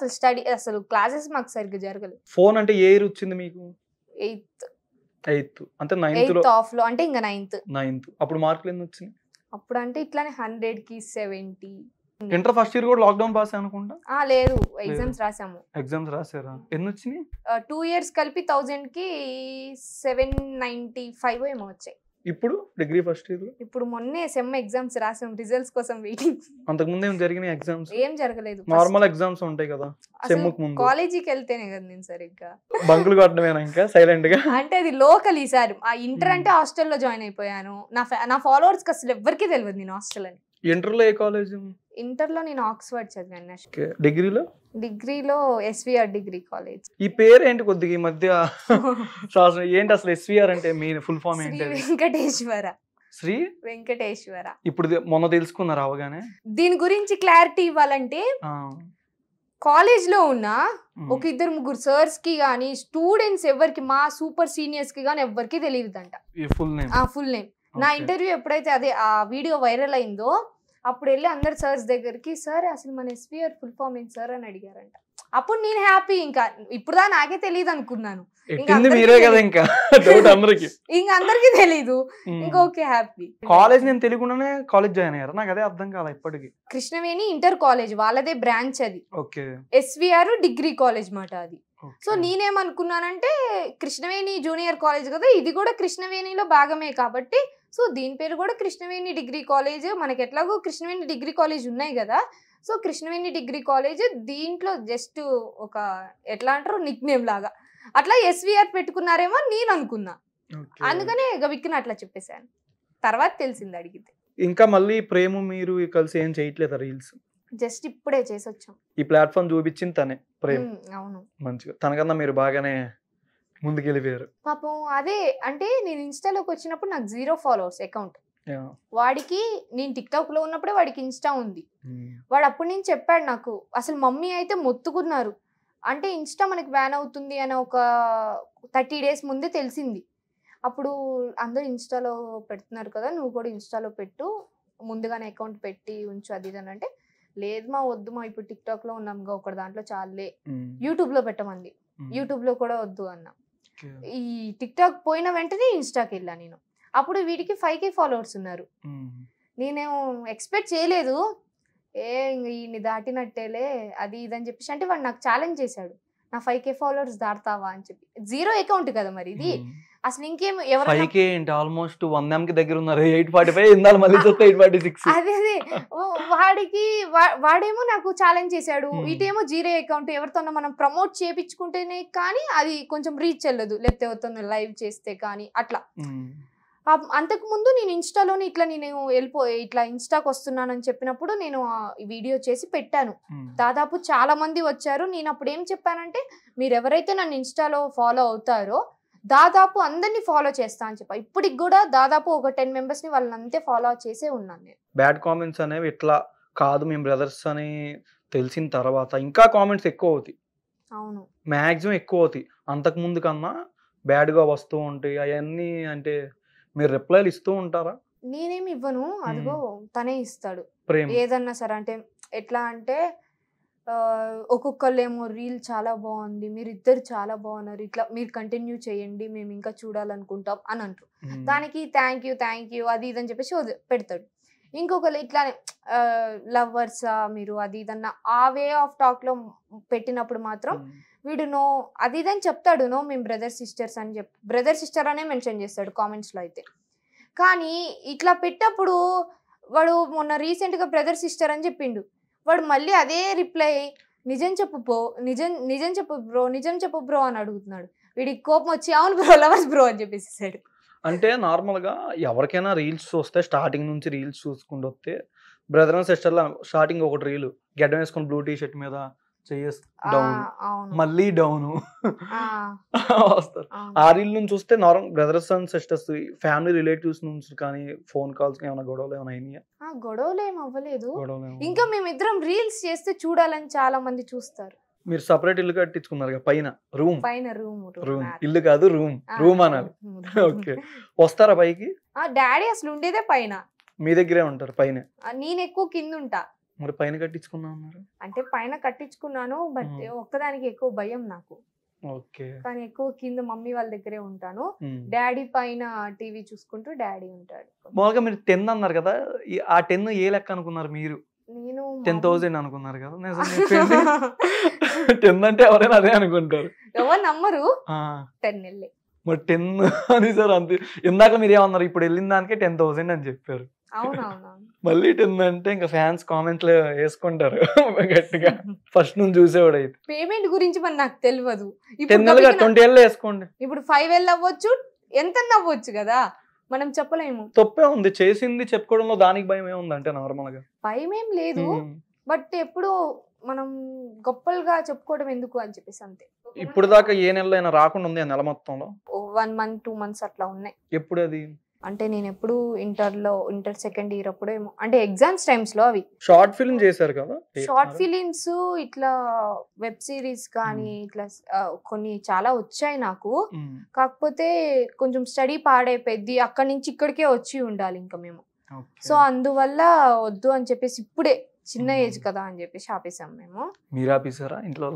అసలు క్లాసెస్ మాకు సరిగ్గా జరగలేదు. ఫోన్ అంటే ఏ ఇయర్ వచ్చింది మీకు? 8th అంటే 9th ఆఫ్ లో, అంటే ఇంకా 9th. అప్పుడు మార్కులు ఎన్ని వచ్చినాయి? అప్పుడు అంటే ఇట్లానే 100 కి 70. ఇంటర్ ఫస్ట్ ఇయర్ కూడా లాక్డౌన్ పాస్ అనుకుంటా. లేదు, ఎగ్జామ్స్ రాసాము. ఎగ్జామ్స్ రాసారా? ఎన్ని వచ్చినాయి? 2 years కలిపి 1000 కి 795 ఏమో వచ్చాయి. ఇప్పుడు డిగ్రీ ఫస్ట్ ఇయర్ లో ఇప్పుడు మొన్నే సెమ్ ఎగ్జామ్స్ రాసాం, రిజల్ట్స్ కోసం వెయిటింగ్. అంతకు ముందు ఏం జరిగినాయి ఎగ్జామ్స్? ఏం జరగలేదు. నార్మల్ ఎగ్జామ్స్ ఉంటాయి కదా సెమ్ కు ముందు. కాలేజీకి వెళ్తేనే కదా నేను సరిగ్గా బంకులు కొట్టడమేనా ఇంకా సైలెంట్ గా? అంటే అది లోకల్. ఈసారి ఆ ఇంటర్ అంటే హాస్టల్లో జాయిన్ అయిపోయాను. నా ఫాలోవర్స్ కి అసలు ఎవరికి తెలియదు నేను హాస్టల్ అని. ఇంటర్ లో ఏ కాలేజ్? ఇంటర్ లో నేను ఆక్స్ఫర్డ్ చదివాను. డిగ్రీలో ఎస్విఆర్ డిగ్రీ కాలేజ్. ఈ పేరు ఏంటి కొద్దిగా ఈ మధ్య ఏంటి అసలు ఎస్విఆర్ అంటే మీ ఫుల్ ఫామ్ ఏంటి? వెంకటేశ్వర. శ్రీ వెంకటేశ్వర. ఇప్పుడు మొన్న తెలుసుకున్నారు అవగానే. దీని గురించి క్లారిటీ ఇవ్వాలంటే కాలేజ్ లో ఉన్న ఒక 2-3 సర్స్ కి గానీ స్టూడెంట్స్ ఎవరికి, మా సూపర్ సీనియర్స్ కి గానీ ఎవరికి తెలియదంట ఫుల్ నేమ్. నా ఇంటర్వ్యూ ఎప్పుడైతే అదే ఆ వీడియో వైరల్ అయిందో అప్పుడు వెళ్ళి అందరు సర్స్ దగ్గరికి, సార్ అసలు మన ఎస్విఆర్ ఫుల్ ఫామ్ ఏంటి సార్ అని అడిగారంట. అప్పుడు నేను హ్యాపీ, ఇంకా ఇప్పుడు నాకే తెలియదు అనుకున్నాను, ఇంకా అందరికి తెలీదు, ఇంకా ఓకే హ్యాపీ. కాలేజ్ నేను తెలియకుండానే కాలేజ్ జాయిన్ అయ్యారు, నాకు అదే అర్థం కాదు ఇప్పటికి. కృష్ణవేణి ఇంటర్ కాలేజ్ వాళ్ళదే బ్రాంచ్ అది, ఎస్విఆర్ డిగ్రీ కాలేజ్ మాట అది. సో నేనేమనుకున్నానంటే కృష్ణవేణి జూనియర్ కాలేజ్ కదా, ఇది కూడా కృష్ణవేణిలో భాగమే కాబట్టి సో దీని పేరు కూడా కృష్ణవేణి డిగ్రీ కాలేజ్. మనకి ఎట్లాగో కృష్ణవేణి డిగ్రీ కాలేజ్ ఉన్నాయి కదా, సో కృష్ణవేణి డిగ్రీ కాలేజ్ దీంట్లో జస్ట్ ఒక ఎట్లా అంటారు నిక్ నేమ్ లాగా అట్లా ఎస్విఆర్ పెట్టుకున్నారేమో నేను అనుకున్నా, అందుకనే విక్కిన అట్లా చెప్పేశాను. తర్వాత తెలిసింది అడిగితే. ఇంకా మళ్ళీ ప్రేమ మీరు కలిసి ఏం చేయట్లేదా రీల్స్? జస్ట్ ఇప్పుడే చేసి వచ్చాం. ఈ ప్లాట్ఫామ్ చూపించింది తనే ప్రేమ. అవును, మంచిగా తనకన్నా మీరు బాగానే ముందుకెళ్ళిపోయారు పాపం. అదే అంటే నేను ఇన్స్టాలోకి వచ్చినప్పుడు నాకు 0 ఫాలోవర్స్ అకౌంట్, వాడికి నేను టిక్టాక్ లో ఉన్నప్పుడే వాడికి ఇన్స్టా ఉంది. వాడు అప్పటి నుంచి చెప్పాడు నాకు, అసలు మమ్మీ అయితే మొత్తుకున్నారు, అంటే ఇన్స్టా మనకి బ్యాన్ అవుతుంది అని ఒక 30 డేస్ ముందే తెలిసింది. అప్పుడు అందరూ ఇన్స్టాలో పెడుతున్నారు కదా, నువ్వు కూడా ఇన్స్టాలో పెట్టు, ముందుగానే అకౌంట్ పెట్టి ఉంచు అది ఇది అని అంటే, లేదు మా వద్దు మా ఇప్పుడు టిక్టాక్ లో ఉన్నాంగా ఒక దాంట్లో చాలే, యూట్యూబ్ లో పెట్టమంది, యూట్యూబ్ లో కూడా వద్దు అన్నా. ఈ టిక్టాక్ పోయిన వెంటనే ఇన్స్టాకి వెళ్ళా నేను. అప్పుడు వీడికి 5K ఫాలోవర్స్ ఉన్నారు. నేనేమో ఎక్స్పెక్ట్ చేయలేదు, ఈయన్ని దాటినట్టేలే అది ఇదని చెప్పేసి. అంటే వాడు నాకు ఛాలెంజ్ చేశాడు, నా 5K ఫాలోవర్స్ దాటుతావా అని చెప్పి. 0 అకౌంట్ కదా మరి ఇది, అసలు ఇంకేం ఆల్మోస్ట్ 100M కి దగ్గర ఉన్నారు. 845 ఇందాల మళ్ళీ చూస్తే 846. అదే వాడికి వాడేమో నాకు ఛాలెంజ్ చేశాడు, ఇటేమో 0 అకౌంట్, ఎవరితో మనం ప్రమోట్ చేయించుకుంటేనే కానీ అది కొంచెం రీచ్ వెళ్ళదు, లేకపోతే ఎవరితో లైవ్ చేస్తే కానీ అట్లా. అంతకు ముందు నేను ఇన్స్టాలోనే ఇట్లా నేను ఇట్లా ఇన్స్టాకి వస్తున్నానని చెప్పినప్పుడు నేను వీడియో చేసి పెట్టాను. దాదాపు చాలా మంది వచ్చారు. నేను అప్పుడు ఏం చెప్పానంటే, మీరు ఎవరైతే నన్ను ఇన్స్టాలో ఫాలో అవుతారో దాదాపు అందరినీ ఫాలో చేస్తా అని చెప్పా. ఇప్పటికి కూడా దాదాపు ఒక 10 మెంబర్స్ ని వాళ్ళని అంతే ఫాలో చేసే ఉన్నాను నేను. బ్యాడ్ కామెంట్స్ అనేవి ఇట్లా కాదు మేము బ్రదర్స్ అని తెలిసిన తర్వాత ఇంకా కామెంట్స్ ఎక్కువ అవుతాయి. అవును, మాక్సిమం ఎక్కువ అవుతాయి. అంతకు ముందు కన్నా బ్యాడ్ గా వస్తూ ఉంటాయి అవన్నీ. అంటే మీరు రిప్లైలు ఇస్తూ ఉంటారా? నేనేమి ఇవ్వను, అదిగో తనే ఇస్తాడు ప్రేమ ఏదన్నా సరే. అంటే ఎట్లా అంటే ఒక్కొక్కళ్ళేమో రీల్ చాలా బాగుంది, మీరు ఇద్దరు చాలా బాగున్నారు, ఇట్లా మీరు కంటిన్యూ చేయండి, మేము ఇంకా చూడాలనుకుంటాం అని అంటారు. దానికి థ్యాంక్ యూ అది ఇదని చెప్పేసి పెడతాడు. ఇంకొకరు ఇట్లానే లవర్సా మీరు అది ఇదన్న ఆ వే ఆఫ్ టాక్ లో పెట్టినప్పుడు మాత్రం వీడు నో అది ఇదని చెప్తాడు, నో మేము బ్రదర్ సిస్టర్స్ అని చెప్పి బ్రదర్ సిస్టర్ అనే మెన్షన్ చేస్తాడు కామెంట్స్ లో అయితే. కానీ ఇట్లా పెట్టప్పుడు వాడు మొన్న రీసెంట్ గా బ్రదర్ సిస్టర్ అని చెప్పిండు, వాడు మళ్ళీ అదే రిప్లై నిజం చెప్పు బ్రో అని అడుగుతున్నాడు. వీడికి కోపం వచ్చి అవును బ్రో లవర్స్ బ్రో అని చెప్పేసాడు. అంటే నార్మల్ గా ఎవరికైనా రీల్స్ వస్తే స్టార్టింగ్ నుంచి రీల్స్ చూసుకుంటూ వస్తే brother and sister law starting ఒకటి రీల్ గడ్డం వేసుకుని బ్లూ టీ షర్ట్ మీద డౌన్ మళ్ళీ డౌన్ వస్తారు. ఆ రీల్ నుంచి చూస్తే normal brothers and sisters family relatives నుంచి కానీ ఫోన్ కాల్స్ ఏమైనా గొడవలు ఏమైనా అయినాయా? గొడవలు ఏం అవ్వలేదు. ఇంకా మేమిద్దరం రీల్స్ చేస్తే చూడాలని చాలా మంది చూస్తారు. మీరు సపరేట్ ఇల్లు కట్టించుకున్నారు పైన రూమ్ ఇల్లు కాదు రూమ్ అనాలి. ఓకే, వస్తారా పైకి? డాడీ అసలు ఉండేదే పైన, మీ దగ్గరే ఉంటారు పైన? నేను ఎక్కువ కింద ఉంటా. మరి పైన కట్టించుకున్నా ఉన్నారు? అంటే పైన కట్టించుకున్నాను, బట్ ఒక్కదానికి ఎక్కువ భయం నాకు. కానీ ఎక్కువ కింద మమ్మీ వాళ్ళ దగ్గరే ఉంటాను. డాడీ పైన టీవీ చూసుకుంటూ డాడీ ఉంటాడు. మామూలుగా మీరు 10 అన్నారు కదా, ఆ 10 ఏ లెక్క అనుకున్నారు మీరు? నేను 10,000 అనుకున్నారు కదా. 10 అంటే ఎవరైనా అదే అనుకుంటారు, ఎవరు నమ్మరు. 10 వెళ్ళే మరి 10 అని సార్ అంతే. ఇందాక మీరు ఏమన్నారు, ఇప్పుడు వెళ్ళిన దానికే 10,000 అని చెప్పారు. మళ్ళీ 10 అంటే ఇంకా ఫ్యాన్స్ కామెంట్స్ వేసుకుంటారు గట్టిగా. ఫస్ట్ నుంచి చూసేవాడు అయితే పేమెంట్ గురించి మరి నాకు తెలియదు. 20 వేసుకోండి. ఇప్పుడు 5L అవ్వచ్చు, ఎంత అవ్వచ్చు కదా, మనం చెప్పలేము. తప్పే ఉంది చేసింది చెప్పుకోవడంలో, దానికి భయం ఏముంది? అంటే నార్మల్ గా భయం ఏం లేదు, బట్ ఎప్పుడు మనం గొప్పలుగా చెప్పుకోవడం ఎందుకు అని చెప్పేసి అంతే. ఇప్పుడు దాకా ఏ నెలలో అయినా రాకుండా ఉంది ఆ నెల మొత్తంలో? 1 month 2 months అట్లా ఉన్నాయి. ఎప్పుడు అది అంటే నేను ఎప్పుడు ఇంటర్ సెకండ్ ఇయర్ అప్పుడు ఏమో అంటే ఎగ్జామ్స్ టైమ్స్ లో అవి షార్ట్ ఫిల్మ్ చేశారు కదా షార్ట్ ఫిలిమ్స్ ఇట్లా వెబ్ సిరీస్ కానీ ఇట్లా కొన్ని చాలా వచ్చాయి నాకు. కాకపోతే కొంచెం స్టడీ పాడైపోయింది, అక్కడి నుంచి ఇక్కడికే వచ్చి ఉండాలి ఇంకా మేము. సో అందువల్ల వద్దు అని చెప్పేసి ఇప్పుడే చిన్న ఏజ్ కదా అని చెప్పేసి ఆపేసాం మేము. మీరు ఆపేసారా? ఇంట్లో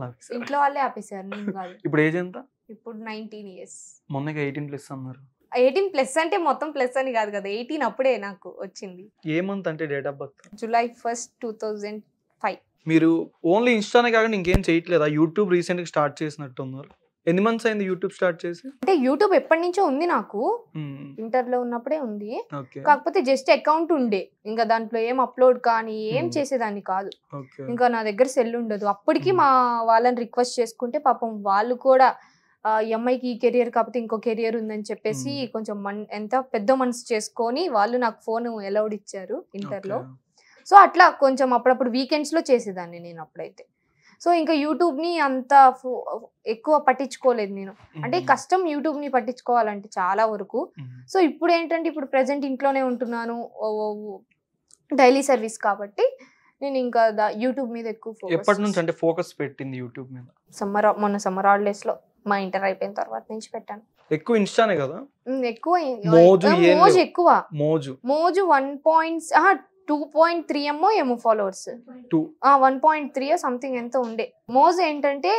వాళ్ళే ఆపేసారు, నేను కాదు. ఇప్పుడు ఏజ్ ఎంత? ఇప్పుడు 19 years. మొన్నగా 18+ అన్నారు. 18+ అంటే మొత్తం ప్లస్ అని కాదు కదా, 18 అప్పుడే నాకు వచ్చింది. ఏ మంత్ అంటే date of birth? July 1st, 2005. మీరు ఓన్లీ ఇన్స్టానే కాకుండా ఇంకేం చేయట్లేదా? యూట్యూబ్ రీసెంట్ గా స్టార్ట్ చేసినట్టు ఉన్నారు. ఎన్ని మంత్స్ అయింది యూట్యూబ్ స్టార్ట్ చేసి? అంటే యూట్యూబ్ ఎప్పటి నుంచో ఉంది నాకు, ఇంటర్ లో ఉన్నప్పుడే ఉంది. కాకపోతే జస్ట్ అకౌంట్ ఉండే, ఇంకా దాంట్లో ఏం అప్లోడ్ కానీ ఏం చేసేదాన్ని కాదు. ఇంకా నా దగ్గర సెల్ ఉండదు. అప్పటికి మా వాళ్ళని రిక్వెస్ట్ చేసుకుంటే పాపం వాళ్ళు కూడా ఈ అమ్మాయికి ఈ కెరియర్ కాకపోతే ఇంకో కెరియర్ ఉందని చెప్పేసి కొంచెం ఎంత పెద్ద మనసు చేసుకొని వాళ్ళు నాకు ఫోన్ అలౌడ్ ఇచ్చారు ఇంటర్లో. సో అట్లా కొంచెం అప్పుడప్పుడు వీకెండ్స్ లో చేసేదాన్ని నేను అప్పుడైతే. సో ఇంకా యూట్యూబ్ ని అంత ఎక్కువ పట్టించుకోలేదు నేను, అంటే కష్టం యూట్యూబ్ ని పట్టించుకోవాలంటే చాలా వరకు. సో ఇప్పుడు ఏంటంటే ఇప్పుడు ప్రెసెంట్ ఇంట్లోనే ఉంటున్నాను, డైలీ సర్వీస్ కాబట్టి నేను ఇంకా యూట్యూబ్ మీద ఎక్కువ ఎప్పటి నుంచి అంటే ఫోకస్ పెట్టింది యూట్యూబ్ మీద? మొన్న సమ్మర్ హాలిడేస్ లో మా ఇంటర్ అయిపోయిన తర్వాత నుంచి పెట్టాను. ఎక్కువ ఇన్స్టానే కదా? ఎక్కువ ఎక్కువ మోజు 2.3 ఏమో ఫాలోవర్స్, 1.3 సంథింగ్ ఎంత ఉండే. మోజ్ ఏంటంటే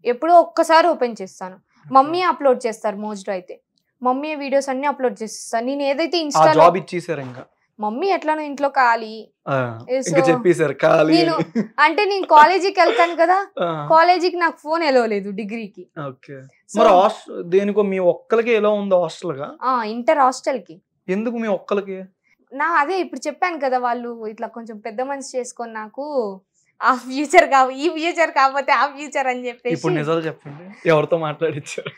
ఎప్పుడో ఒక్కసారి ఓపెన్ చేస్తాను, మమ్మీ అప్లోడ్ చేస్తారు మోజ్లో అయితే, మమ్మీ వీడియోస్ అన్ని అప్లోడ్ చేస్తాను. నేను ఏదైతే ఇన్స్టాలో మమ్మీ ఎట్లానో ఇంట్లో ఖాళీ నేను అంటే నేను కాలేజీకి వెళ్తాను కదా, కాలేజీకి నాకు ఫోన్ ఎలవలేదు డిగ్రీకి. దేనికో మీ ఒక్కలకి ఎలా ఉంది హాస్టల్ గా? ఇంటర్ హాస్టల్ కి. ఎందుకు మీ ఒక్కలకి? అదే ఇప్పుడు చెప్పాను కదా, వాళ్ళు ఇట్లా కొంచెం పెద్ద మనసు చేసుకొని నాకు ఆ ఫ్యూచర్ ఈ ఫ్యూచర్ కాకపోతే ఆ ఫ్యూచర్ అని చెప్పేసి. ఇప్పుడు నిజాలు చెప్పండి, ఎవరితో మాట్లాడిచ్చారు?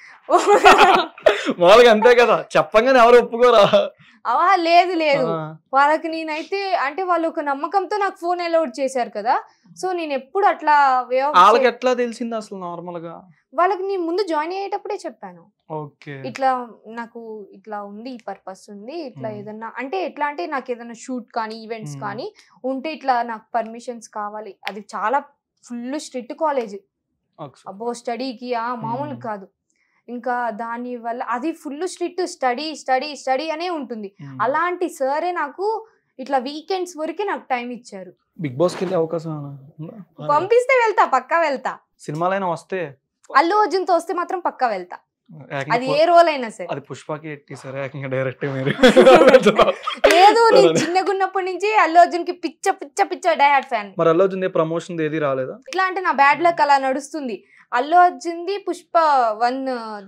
వాళ్ళకి అంతే కదా, చెప్పంగానే ఎవరు ఒప్పుకోరా? లేదు వాళ్ళకి నేనైతే అంటే వాళ్ళు ఒక నమ్మకంతో నాకు ఫోన్ అలౌడ్ చేశారు కదా. సో నేను ఎప్పుడు అట్లా వాళ్ళకి ఎట్లా తెలిసింది అసలు? నార్మల్ గా వాళ్ళకి నేను ముందు జాయిన్ అయ్యేటప్పుడే చెప్పాను, ఇట్లా నాకు ఇట్లా ఉంది, ఈ పర్పస్ ఉంది, ఇట్లా ఏదన్నా అంటే ఎట్లా అంటే నాకు ఏదైనా షూట్ కానీ ఈవెంట్స్ కానీ ఉంటే ఇట్లా నాకు పర్మిషన్స్ కావాలి. అది చాలా ఫుల్ స్ట్రిక్ట్ కాలేజ్, అబ్బో స్టడీకి మామూలు కాదు. ఇంకా దాని వల్ల అది ఫుల్ స్ట్రిక్ట్, స్టడీ అనే ఉంటుంది. అలాంటి సరే నాకు ఇట్లా వీకెండ్స్ వరకే నాకు టైం ఇచ్చారు. బిగ్ బాస్ కి వెళ్ళే అవకాశం పంపిస్తే వెళ్తా, పక్కా వెళ్తా. సినిమాలైనా వస్తే, అల్లు అర్జున్ తో వస్తే మాత్రం పక్కా వెళ్తా, అది ఏ రోల్ అయినా సరే. అది పుష్పకి ఎట్టేసారా డైరెక్ట్ మీరు? లేదు, నేను చిన్నగున్నప్పటి నుంచి అల్లు అర్జున్ కి పిచ్చ డైహార్డ్ ఫ్యాన్. మరి అల్లు అర్జున్ ప్రమోషన్ ఏది రాలేదా? ఇట్లా అంటే నా బ్యాడ్ లక్ అలా నడుస్తుంది. అల్లు అర్జున్ ది పుష్ప 1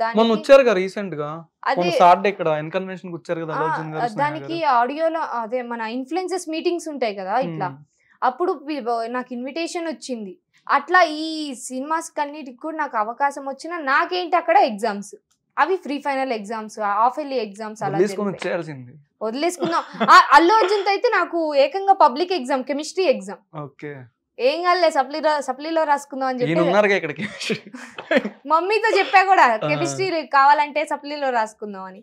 దానికి వచ్చారు కదా రీసెంట్ గా, సాటర్డే ఇక్కడ ఇన్కన్వెన్షన్ వచ్చారు కదా అల్లు అర్జున్ గారు. దానికి ఆడియోలో అదే మన ఇన్ఫ్లుయెన్సర్స్ మీటింగ్స్ ఉంటాయి కదా ఇట్లా, అప్పుడు నాకు ఇన్విటేషన్ వచ్చింది. అట్లా ఈ సినిమాస్ కన్నిటికి కూడా నాకు అవకాశం వచ్చిన నాకేంటి అక్కడ ఎగ్జామ్స్, అవి free final exams, half yearly exams అలా వదిలేసుకుందాం. అల్లు అర్జున్ అయితే నాకు ఏకంగా పబ్లిక్ ఎగ్జామ్, కెమిస్ట్రీ ఎగ్జామ్. ఏం కాదులే సప్లీలో రాసుకుందాం అని చెప్పి మమ్మీతో చెప్పా కూడా, కెమిస్ట్రీ కావాలంటే సప్లీలో రాసుకుందాం అని.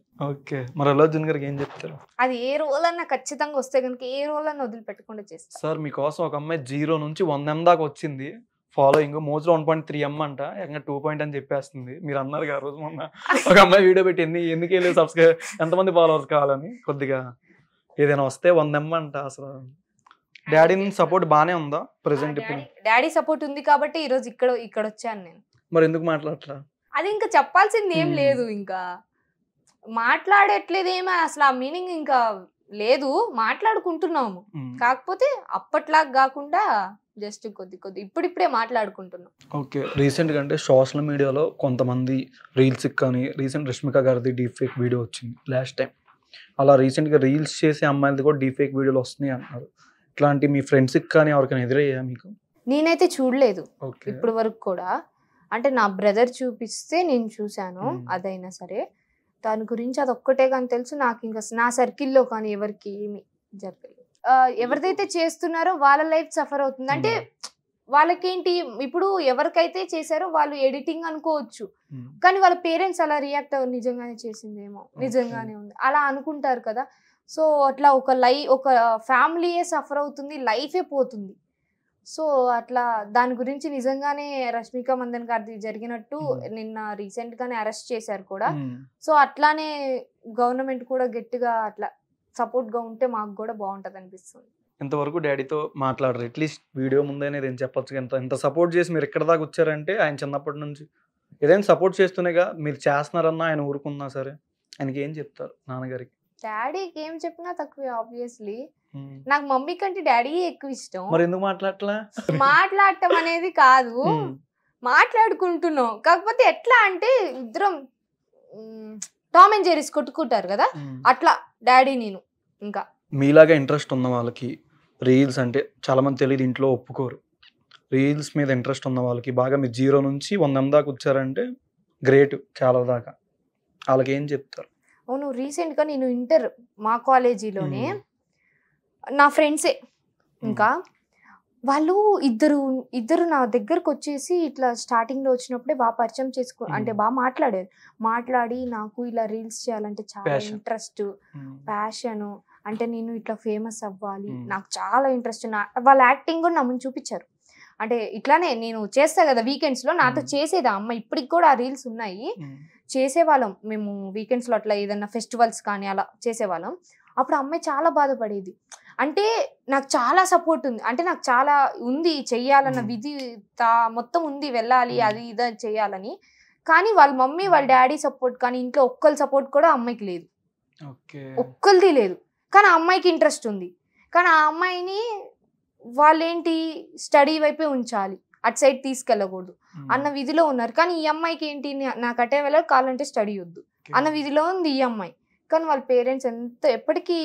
అది ఏ రోల్ అన్నా ఖచ్చితంగా వస్తే కనుక ఏ రోల్ అన్నా వదిలిపెట్టకుండా చేస్తా. సార్ మీకోసం ఒక అమ్మాయి 0 నుంచి 100M దాకా వచ్చింది ఫాలోయింగ్, మోజ్లో 1.3M అంట, 2 అని చెప్పేస్తుంది. మీరు అన్నారు కదా రోజు మొన్న ఒక అమ్మాయి వీడియో పెట్టింది, ఎందుకు వెళ్ళి సబ్స్క్రైబ్ ఎంతమంది ఫాలోవర్స్ కావాలని, కొద్దిగా ఏదైనా వస్తే 100M అంట. అసలు డాడీ సపోర్ట్ బానే ఉందా ప్రెసెంట్? ఇప్పుడు డాడీ సపోర్ట్ ఉంది కాబట్టి ఈ రోజు ఇక్కడ వచ్చాను నేను. మరి ఎందుకు మాట్లాడట్లా? అది ఇంకా చెప్పాల్సింది ఏం లేదు, ఇంకా మాట్లాడట్లేదు ఏమో, అసలు ఆ మీనింగ్ ఇంకా లేదు. మాట్లాడుకుంటున్నాము, కాకపోతే అప్పట్లాగా కాకుండా జస్ట్ కొద్ది ఇప్పుడిప్పుడే మాట్లాడుకుంటున్నాం. ఓకే, రీసెంట్ గా అంటే సోషల్ మీడియాలో కొంతమంది రీల్స్ కానీ, రీసెంట్ రష్మిక గారిది డీప్ ఫేక్ వీడియో వచ్చింది లాస్ట్ టైం, అలా రీసెంట్ గా రీల్స్ చేసే అమ్మాయిలది కూడా డీప్ ఫేక్ వీడియోలు వస్తున్నాయి అంటున్నారు. ఇట్లాంటి మీ ఫ్రెండ్స్ కానీ ఎవరికైనా ఎదురయ్యా మీకు? నేనైతే చూడలేదు ఇప్పుడు వరకు కూడా, అంటే నా బ్రదర్ చూపిస్తే నేను చూశాను. అదైనా సరే దాని గురించి అది ఒక్కటే కానీ తెలుసు నాకు. ఇంకా నా సర్కిల్లో కానీ ఎవరికి ఏమి జరగలేదు. ఎవరిదైతే చేస్తున్నారో వాళ్ళ లైఫ్ సఫర్ అవుతుంది. అంటే వాళ్ళకేంటి ఇప్పుడు ఎవరికైతే చేశారో వాళ్ళు ఎడిటింగ్ అనుకోవచ్చు, కానీ వాళ్ళ పేరెంట్స్ అలా రియాక్ట్ అవ్వరు, నిజంగానే చేసిందేమో, నిజంగానే ఉంది అలా అనుకుంటారు కదా. సో అట్లా ఒక ఫ్యామిలీయే సఫర్ అవుతుంది, లైఫే పోతుంది. సో అట్లా దాని గురించి నిజంగానే రష్మిక మందన్ గారిది జరిగినట్టు నిన్న రీసెంట్ గానే అరెస్ట్ చేశారు కూడా. సో అట్లానే గవర్నమెంట్ కూడా గట్టిగా అట్లా సపోర్ట్ గా ఉంటే మాకు కూడా బాగుంటది అనిపిస్తుంది. ఇంతవరకు డాడీతో మాట్లాడరు, అట్లీస్ట్ వీడియో ముందే నేను చెప్పొచ్చు. ఎంత సపోర్ట్ చేసి మీరు ఎక్కడ దాకా వచ్చారంటే ఆయన చిన్నప్పటి నుంచి ఏదైనా సపోర్ట్ చేస్తూనేగా. మీరు చేస్తున్నారన్నా ఆయన ఊరుకున్నా సరే ఆయనకి ఏం చెప్తారు నాన్నగారికి? డాడీకి ఏం చెప్పినా తక్కువే ఆబ్వియస్లీ. నాకు మమ్మీ కంటే డాడీ ఎక్కువ ఇష్టం. మరి ఎందుకు మాట్లాడటం అనేది కాదు, మాట్లాడుకుంటున్నాం. కాకపోతే ఎట్లా అంటే ఇద్దరం టామ్ అండ్ జెర్రీస్ కొట్టుకుంటారు కదా, అట్లా డాడీ నేను. ఇంకా మీలాగా ఇంట్రెస్ట్ ఉన్న వాళ్ళకి రీల్స్ అంటే చాలా మంది తెలియదు, ఇంట్లో ఒప్పుకోరు. రీల్స్ మీద ఇంట్రెస్ట్ ఉన్న వాళ్ళకి బాగా మీరు 0 నుంచి 100 దాకా వచ్చారంటే గ్రేట్, చాలా దాకా. వాళ్ళకి ఏం చెప్తారు? అవును, రీసెంట్ గా నేను ఇంటర్ మా కాలేజీలోనే నా ఫ్రెండ్సే, ఇంకా వాళ్ళు ఇద్దరు నా దగ్గరకు వచ్చేసి ఇట్లా స్టార్టింగ్ లో వచ్చినప్పుడే బాగా పరిచయం అంటే బాగా మాట్లాడి నాకు ఇలా రీల్స్ చేయాలంటే చాలా ఇంట్రెస్ట్, ప్యాషన్, అంటే నేను ఇట్లా ఫేమస్ అవ్వాలి, నాకు చాలా ఇంట్రెస్ట్. వాళ్ళ యాక్టింగ్ కూడా నా ముందు చూపించారు. అంటే ఇట్లానే నేను చేస్తా కదా వీకెండ్స్ లో, నాతో చేసేది అమ్మ. ఇప్పటికి కూడా ఆ రీల్స్ ఉన్నాయి, చేసేవాళ్ళం మేము వీకెండ్స్ లో. అట్లా ఏదన్నా ఫెస్టివల్స్ కానీ అలా చేసేవాళ్ళం. అప్పుడు అమ్మాయి చాలా బాధపడేది. అంటే నాకు చాలా సపోర్ట్ ఉంది, అంటే నాకు చాలా ఉంది చెయ్యాలన్న విధి మొత్తం ఉంది, వెళ్ళాలి అది ఇది చెయ్యాలని. కానీ వాళ్ళ మమ్మీ వాళ్ళ డాడీ సపోర్ట్ కానీ ఇంట్లో ఒక్కరి సపోర్ట్ కూడా అమ్మాయికి లేదు, ఒక్కరిది లేదు. కానీ ఆ అమ్మాయికి ఇంట్రెస్ట్ ఉంది. కానీ ఆ అమ్మాయిని వాళ్ళేంటి స్టడీ వైపే ఉంచాలి, అటు సైడ్ తీసుకెళ్ళకూడదు అన్న విధిలో ఉన్నారు. కానీ ఈ అమ్మాయికి ఏంటి, నాకు అటే వెళ్ళాలి, కావాలంటే స్టడీ వద్దు అన్న విధిలో ఉంది ఈ అమ్మాయి. కానీ వాళ్ళ పేరెంట్స్ ఎప్పటికీ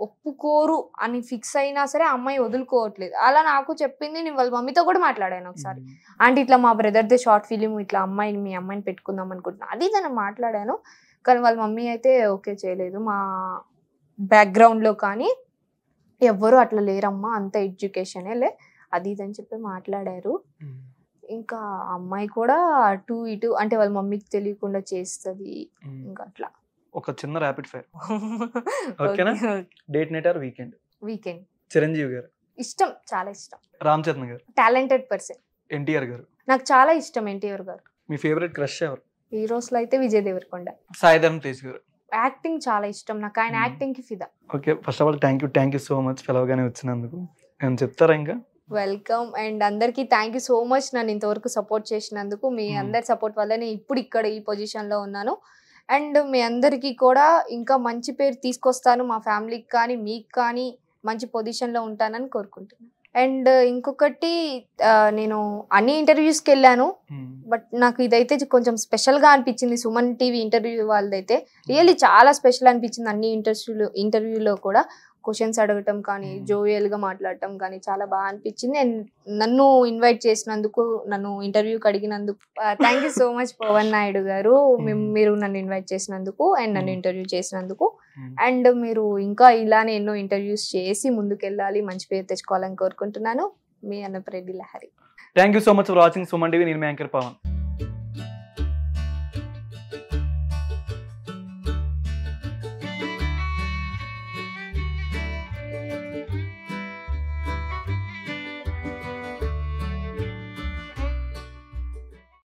ఒప్పుకోరు అని ఫిక్స్ అయినా సరే ఆ అమ్మాయి వదులుకోవట్లేదు. అలా నాకు చెప్పింది. నేను వాళ్ళ మమ్మీతో కూడా మాట్లాడాను ఒకసారి, అంటే ఇట్లా మా బ్రదర్ది షార్ట్ ఫిలిం, ఇట్లా మీ అమ్మాయిని పెట్టుకుందాం అనుకుంటున్నా అది నేను మాట్లాడాను. కానీ వాళ్ళ మమ్మీ అయితే ఓకే చేయలేదు. మా బ్యాక్గ్రౌండ్లో కానీ ఎవ్వరు అట్లా లేరమ్మా, అంత ఎడ్యుకేషనే లే అది ఇది అని చెప్పి మాట్లాడారు. ఇంకా అమ్మాయి కూడా అటు ఇటు అంటే వాళ్ళ మమ్మీకి తెలియకుండా చేస్తుంది. ఇంకా అట్లా ఒక చిన్న ర్యాపిడ్ ఫైర్, ఓకేనా? Date night are weekend? Weekend. Chiranjeevi గారు ఇష్టం, చాలా ఇష్టం. రామ్ చరణ్ గారు టాలెంటెడ్ పర్సన్. ఎన్టీఆర్ గారు నాకు చాలా ఇష్టం. ఎన్టీఆర్ గారు. మీ ఫేవరెట్ క్రష్ ఎవరు? హీరోస్ లో అయితే విజయ్ దేవరకొండ. సాయి ధరమ్ తేజ్ గారు. యాక్టింగ్ చాలా ఇష్టం నాకు, ఆయన యాక్టింగ్ కి ఫిదా. Okay, first of all thank you so much పిలవగానే వచ్చినందుకు. ఏం చెప్తారా ఇంకా? వెల్కమ్. అండ్ అందరికీ థ్యాంక్ యూ సో మచ్ నన్ను ఇంతవరకు సపోర్ట్ చేసినందుకు. మీ అందరి సపోర్ట్ వల్ల నేను ఇప్పుడు ఇక్కడ ఈ పొజిషన్ లో ఉన్నాను. అండ్ మీ అందరికీ కూడా ఇంకా మంచి పేరు తీసుకొస్తాను, మా ఫ్యామిలీకి కానీ మీకు కానీ మంచి పొజిషన్లో ఉంటానని కోరుకుంటున్నాను. అండ్ ఇంకొకటి, నేను అన్ని ఇంటర్వ్యూస్కి వెళ్ళాను, బట్ నాకు ఇదైతే కొంచెం స్పెషల్గా అనిపించింది. సుమన్ టీవీ ఇంటర్వ్యూ వాళ్ళదైతే రియల్లీ చాలా స్పెషల్ అనిపించింది. అన్ని ఇంటర్వ్యూలో కూడా క్వశ్చన్స్ అడగటం కానీ జోవియల్గా మాట్లాడటం కానీ చాలా బాగా అనిపించింది. అండ్ నన్ను ఇన్వైట్ చేసినందుకు, నన్ను ఇంటర్వ్యూకి అడిగినందుకు thank you so much Pavan Naidu గారు. మీరు నన్ను ఇన్వైట్ చేసినందుకు అండ్ నన్ను ఇంటర్వ్యూ చేసినందుకు. అండ్ మీరు ఇంకా ఇలానే ఎన్నో ఇంటర్వ్యూస్ చేసి ముందుకెళ్ళాలి, మంచి పేరు తెచ్చుకోవాలని కోరుకుంటున్నాను. మీ Annapareddy Lahari. Thank you so much for watching Suman TV. నేను మీ యాంకర్ పవన్.